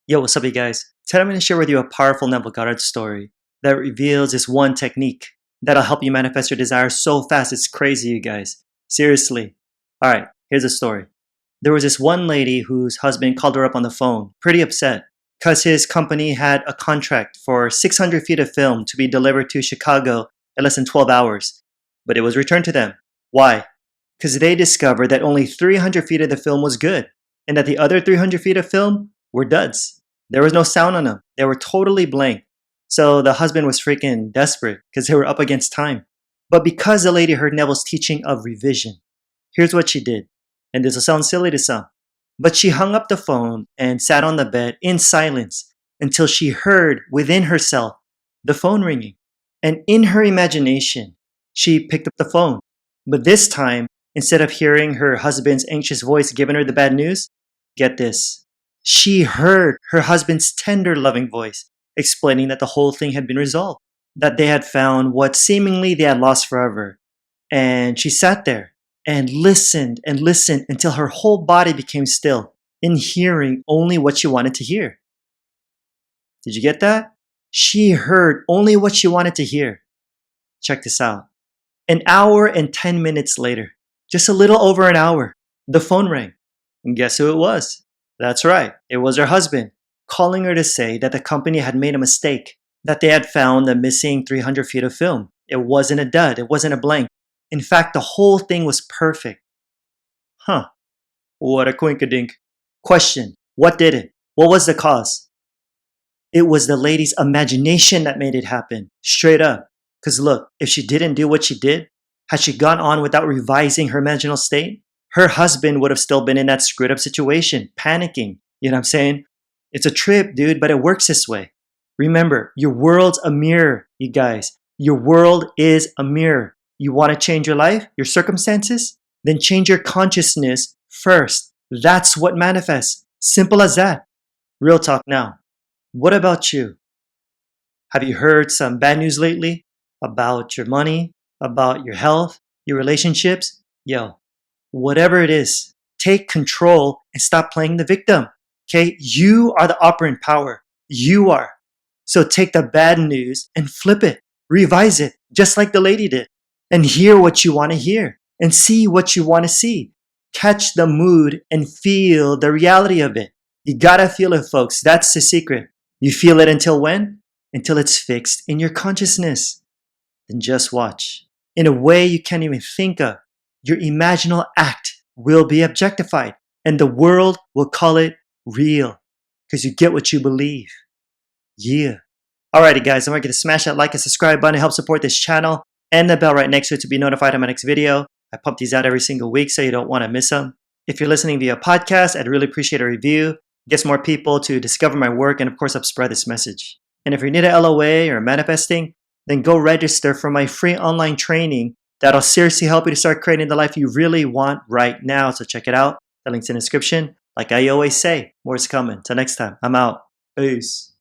Yo, what's up, you guys? Today I'm going to share with you a powerful Neville Goddard story that reveals this one technique that'll help you manifest your desires so fast it's crazy, you guys. Seriously. Alright, here's the story. There was this one lady whose husband called her up on the phone, pretty upset, because his company had a contract for 600 feet of film to be delivered to Chicago in less than 12 hours. But it was returned to them. Why? Because they discovered that only 300 feet of the film was good, and that the other 300 feet of film were duds. There was no sound on them. They were totally blank. So the husband was freaking desperate because they were up against time. But because the lady heard Neville's teaching of revision, here's what she did. And this will sound silly to some. But she hung up the phone and sat on the bed in silence until she heard within herself the phone ringing. And in her imagination, she picked up the phone. But this time, instead of hearing her husband's anxious voice giving her the bad news, get this. She heard her husband's tender, loving voice explaining that the whole thing had been resolved, that they had found what seemingly they had lost forever. And she sat there and listened until her whole body became still, in hearing only what she wanted to hear. Did you get that? She heard only what she wanted to hear. Check this out. An hour and 10 minutes later, just a little over an hour, the phone rang. And guess who it was? That's right, it was her husband, calling her to say that the company had made a mistake, that they had found the missing 300 feet of film. It wasn't a dud, it wasn't a blank. In fact, the whole thing was perfect. Huh, what a coinkadink. Question, what did it? What was the cause? It was the lady's imagination that made it happen, straight up. Because look, if she didn't do what she did, had she gone on without revising her imaginal state, her husband would have still been in that screwed up situation, panicking. You know what I'm saying? It's a trip, dude, but it works this way. Remember, your world's a mirror, you guys. Your world is a mirror. You want to change your life, your circumstances? Then change your consciousness first. That's what manifests. Simple as that. Real talk now. What about you? Have you heard some bad news lately? About your money? About your health? Your relationships? Yo. Whatever it is, take control and stop playing the victim. Okay? You are the operant power. You are. So take the bad news and flip it. Revise it, just like the lady did. And hear what you want to hear. And see what you want to see. Catch the mood and feel the reality of it. You gotta feel it, folks. That's the secret. You feel it until when? Until it's fixed in your consciousness. Then just watch. In a way you can't even think of. Your imaginal act will be objectified, and the world will call it real, because you get what you believe. Yeah. Alrighty guys, don't forget to smash that like and subscribe button to help support this channel, and the bell right next to it to be notified of my next video. I pump these out every single week, so you don't want to miss them. If you're listening via podcast, I'd really appreciate a review. It gets more people to discover my work, and of course help spread this message. And if you're new to LOA or manifesting, then go register for my free online training that'll seriously help you to start creating the life you really want right now. So check it out. The link's in the description. Like I always say, more is coming. Till next time, I'm out. Peace.